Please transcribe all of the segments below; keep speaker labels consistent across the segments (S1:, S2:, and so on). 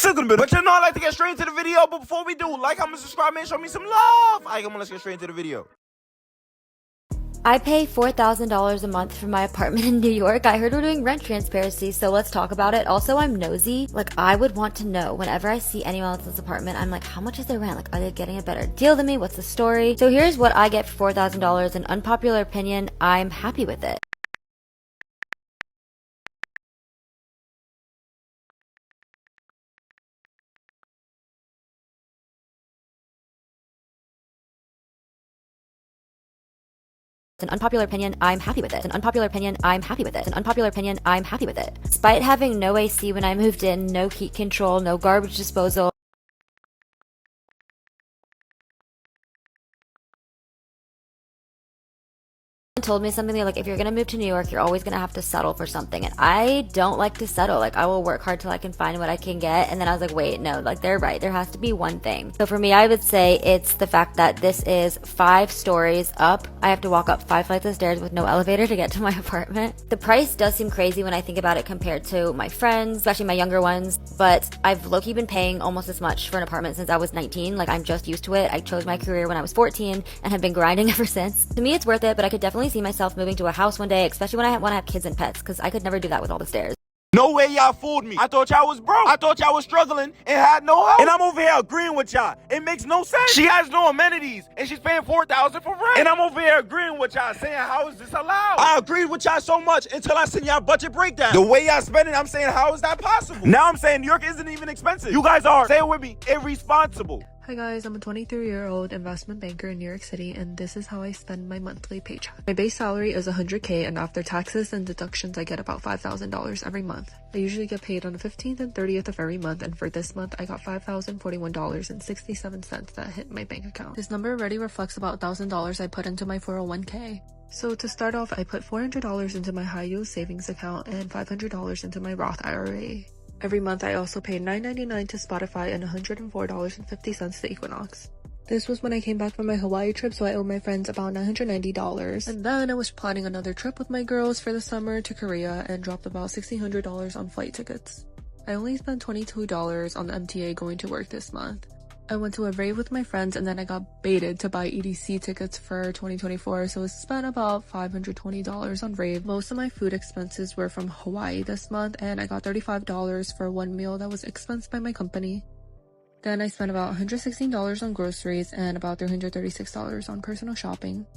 S1: But you know I like to get straight into the video. But before we do, like, comment, subscribe, man, show me some love. Alright, come on, let's get straight into the video.
S2: I pay $4,000 a month for my apartment in New York. I heard we're doing rent transparency, so let's talk about it. Also, I'm nosy. Like, I would want to know whenever I see anyone else's apartment, I'm like, how much is their rent? Like, are they getting a better deal than me? What's the story? So here's what I get for $4,000. An unpopular opinion, I'm happy with it. It's an unpopular opinion, I'm happy with it. It's an unpopular opinion, I'm happy with it. It's an unpopular opinion, I'm happy with it. Despite having no AC when I moved in, no heat control, no garbage disposal, told me something like, if you're gonna move to New York, you're always gonna have to settle for something, and I don't like to settle. Like, I will work hard till I can find what I can get. And then I was like, wait, no, like, they're right, there has to be one thing. So for me, I would say it's the fact that this is 5 stories up. I have to walk up 5 flights of stairs with no elevator to get to my apartment. The price does seem crazy when I think about it compared to my friends, especially my younger ones, but I've low-key been paying almost as much for an apartment since I was 19. Like, I'm just used to it. I chose my career when I was 14 and have been grinding ever since. To me, it's worth it, but I could definitely see myself moving to a house one day, especially when I want to have kids and pets, because I could never do that with all the stairs.
S1: No way y'all fooled me. I thought y'all was broke. I thought y'all was struggling and had no help. And I'm over here agreeing with y'all. It makes no sense. She has no amenities and she's paying $4,000 for rent. And I'm over here agreeing with y'all, saying, how is this allowed? I agreed with y'all so much until I seen y'all budget breakdown. The way y'all spending, I'm saying, how is that possible? Now I'm saying New York isn't even expensive. You guys are, say it with me, irresponsible.
S3: Hi guys, I'm a 23-year-old investment banker in New York City, and this is how I spend my monthly paycheck. My base salary is $100K, and after taxes and deductions, I get about $5,000 every month. I usually get paid on the 15th and 30th of every month, and for this month, I got $5,041.67 that hit my bank account. This number already reflects about $1,000 I put into my 401k. So to start off, I put $400 into my high-yield savings account and $500 into my Roth IRA. Every month, I also pay $9.99 to Spotify and $104.50 to Equinox. This was when I came back from my Hawaii trip, so I owed my friends about $990. And then I was planning another trip with my girls for the summer to Korea and dropped about $1,600 on flight tickets. I only spent $22 on the MTA going to work this month. I went to a rave with my friends, and then I got baited to buy EDC tickets for 2024, so I spent about $520 on rave. Most of my food expenses were from Hawaii this month, and I got $35 for one meal that was expensed by my company. Then I spent about $116 on groceries and about $336 on personal shopping.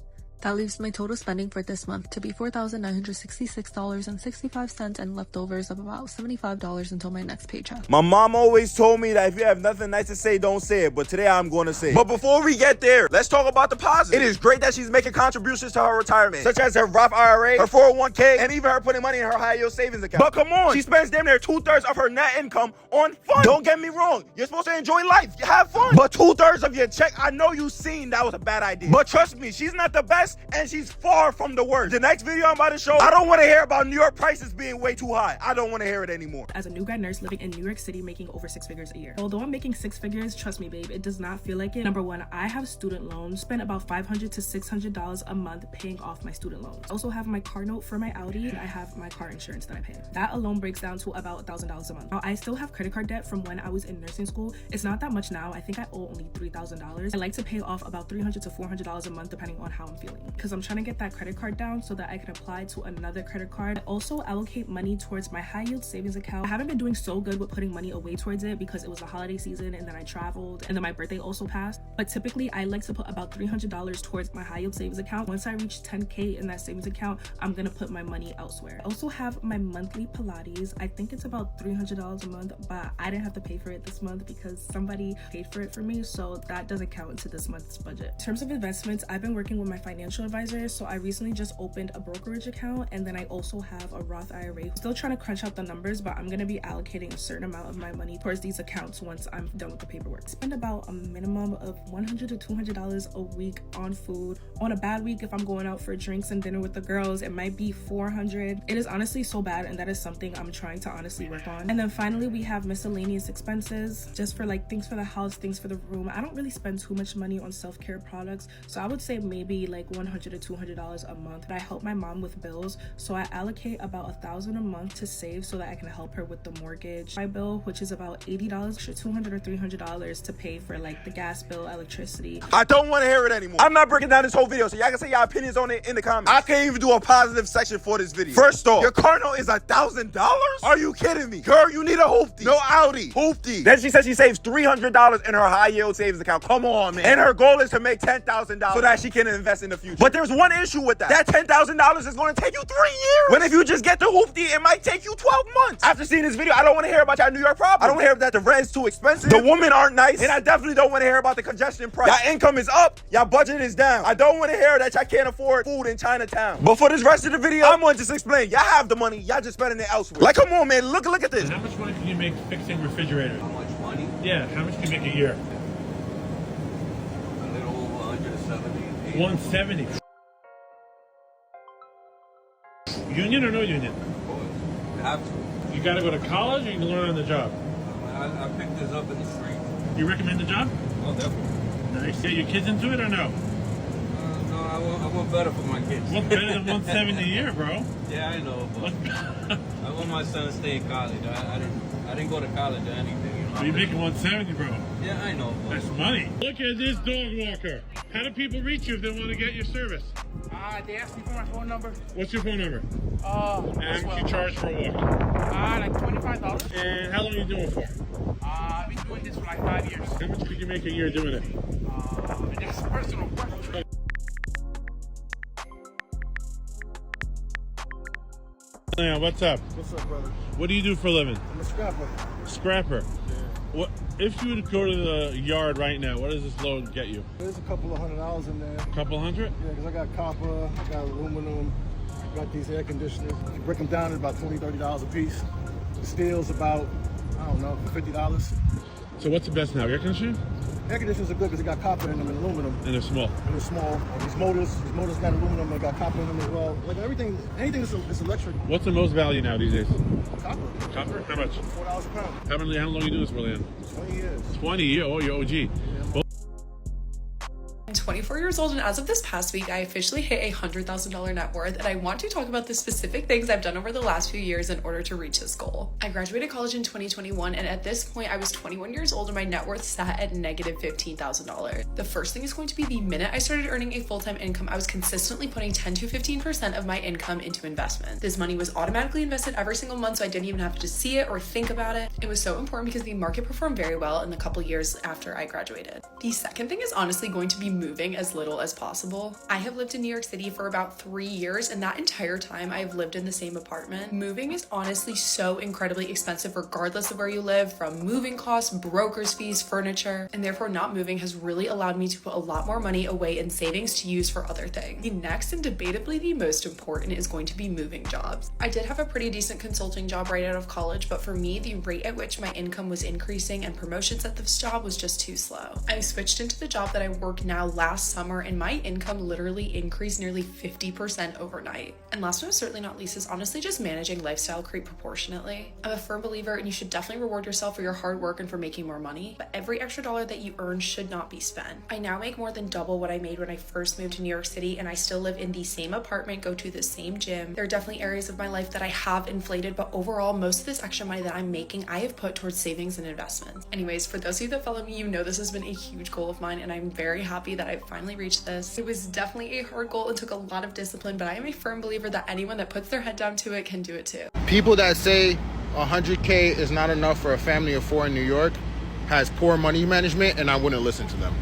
S3: That leaves my total spending for this month to be $4,966.65 and leftovers of about $75 until my next paycheck.
S1: My mom always told me that if you have nothing nice to say, don't say it. But today I'm going to say it. But before we get there, let's talk about the positive. It is great that she's making contributions to her retirement, such as her Roth IRA, her 401k, and even her putting money in her high yield savings account. But come on, she spends damn near 2/3 of her net income on fun. Don't get me wrong, you're supposed to enjoy life, have fun. But 2/3 of your check, I know you've seen that was a bad idea. But trust me, she's not the best, and she's far from the worst. The next video I'm about to show, I don't want to hear about New York prices being way too high. I don't want to hear it anymore.
S4: As a new grad nurse living in New York City making over 6 figures a year. Although I'm making 6 figures, trust me babe, it does not feel like it. Number one, I have student loans, spend about $500 to $600 a month paying off my student loans. I also have my car note for my Audi, and I have my car insurance that I pay. That alone breaks down to about $1,000 a month. Now I still have credit card debt from when I was in nursing school. It's not that much now. I think I owe only $3,000. I like to pay off about $300 to $400 a month depending on how I'm feeling, because I'm trying to get that credit card down so that I can apply to another credit card. I also allocate money towards my high yield savings account. I haven't been doing so good with putting money away towards it because it was the holiday season and then I traveled and then my birthday also passed. But typically I like to put about $300 towards my high yield savings account. Once I reach 10K in that savings account, I'm gonna put my money elsewhere. I also have my monthly Pilates. I think it's about $300 a month, but I didn't have to pay for it this month because somebody paid for it for me, so that doesn't count into this month's budget. In terms of investments, I've been working with my financial advisor, so I recently just opened a brokerage account, and then I also have a Roth IRA. Still trying to crunch out the numbers, but I'm gonna be allocating a certain amount of my money towards these accounts once I'm done with the paperwork. Spend about a minimum of $100 to $200 a week on food. On a bad week, if I'm going out for drinks and dinner with the girls, it might be $400. It is honestly so bad, and that is something I'm trying to honestly work on. And then finally, we have miscellaneous expenses, just for like things for the house, things for the room. I don't really spend too much money on self-care products, so I would say maybe like $100 to $200 a month, but I help my mom with bills, so I allocate about $1,000 a month to save so that I can help her with the mortgage, my bill, which is about $80, extra $200 or $300 to pay for like the gas bill, electricity.
S1: I don't want to hear it anymore. I'm not breaking down this whole video, so y'all can say your opinions on it in the comments. I can't even do a positive section for this video. First off, your car note is $1,000? Are you kidding me? Girl, you need a hoopty. No Audi. Hoopty. Then she says she saves $300 in her high yield savings account. Come on, man. And her goal is to make $10,000 so that she can invest in the future. But there's one issue with that. That $10,000 is going to take you 3 years. When if you just get the hoopty, it might take you 12 months. After seeing this video, I don't want to hear about your New York problem. I don't want to hear that the rent's too expensive, the women aren't nice, and I definitely don't want to hear about the congestion price. Your income is up, your budget is down. I don't want to hear that y'all can't afford food in Chinatown. But for this rest of the video, I'm going to just explain. Y'all have the money, y'all just spending it elsewhere. Like, come on, man, look at this.
S5: How much money can you make fixing refrigerators?
S6: How much money?
S5: Yeah, how much can you make a year?
S6: A little over 170.
S5: 170. Union or no union?
S6: You have to.
S5: You gotta go to college or you can learn on the job?
S6: I picked this up in the street.
S5: You recommend the job?
S6: Oh, definitely.
S5: Nice. Get your kids into it or no?
S6: No, I want better for my kids.
S5: What's better than 170 a year, bro?
S6: Yeah, I know, but I want my son to stay in college. I didn't go to college or anything. You know?
S5: You're making 170, bro.
S6: Yeah, I know. But
S5: That's money. Look at this dog walker. How do people reach you if they want to get your service?
S7: They asked me for my phone number.
S5: What's your phone number? And how much you charge for a walk?
S7: Like $25.
S5: And how long are you doing it for?
S7: I've been doing this for like 5 years.
S5: How much could you make a year doing it?
S7: That's personal question.
S5: Yeah, what's up?
S8: What's up, brother?
S5: What do you do for a living?
S8: I'm a scrapper.
S5: Scrapper.
S8: Yeah.
S5: What if you would go to the yard right now? What does this load get you?
S8: There's a couple of $100 in there.
S5: A couple hundred?
S8: Yeah, because I got copper, I got aluminum, I got these air conditioners. If you break them down, it's about $20, $30 a piece. The steel's about, I don't know, $50.
S5: So what's the best now? Air conditioning?
S8: Air conditioners are good because they got copper in them and aluminum.
S5: And they're small.
S8: And they're small. These motors got aluminum, they got copper in them as well. Like anything that's electric,
S5: What's the most value now these days?
S8: copper.
S5: Copper? How much?
S8: $4 a pound.
S5: How long you do this for, Leanne?
S8: 20 years.
S5: 20 years. Oh, you're OG.
S9: I'm 24 years old, and as of this past week, I officially hit a $100,000 net worth, and I want to talk about the specific things I've done over the last few years in order to reach this goal. I graduated college in 2021, and at this point, I was 21 years old, and my net worth sat at negative $15,000. The first thing is going to be the minute I started earning a full-time income, I was consistently putting 10 to 15% of my income into investment. This money was automatically invested every single month, so I didn't even have to see it or think about it. It was so important because the market performed very well in the couple years after I graduated. The second thing is honestly going to be moving as little as possible. I have lived in New York City for about 3 years, and that entire time I have lived in the same apartment. Moving is honestly so incredibly expensive regardless of where you live, from moving costs, broker's fees, furniture, and therefore not moving has really allowed me to put a lot more money away in savings to use for other things. The next and debatably the most important is going to be moving jobs. I did have a pretty decent consulting job right out of college, but for me, the rate at which my income was increasing and promotions at this job was just too slow. I switched into the job that I work now last summer, and my income literally increased nearly 50% overnight. And last but certainly not least is honestly just managing lifestyle creep proportionately. I'm a firm believer, and you should definitely reward yourself for your hard work and for making more money, but every extra dollar that you earn should not be spent. I now make more than double what I made when I first moved to New York City, and I still live in the same apartment, go to the same gym. There are definitely areas of my life that I have inflated, but overall, most of this extra money that I'm making, I have put towards savings and investments. Anyways, for those of you that follow me, you know this has been a huge goal of mine, and I'm very happy that I've finally reached this. It was definitely a hard goal and took a lot of discipline, but I am a firm believer that anyone that puts their head down to it can do it too.
S10: People that say 100K is not enough for a family of 4 in New York has poor money management, and I wouldn't listen to them.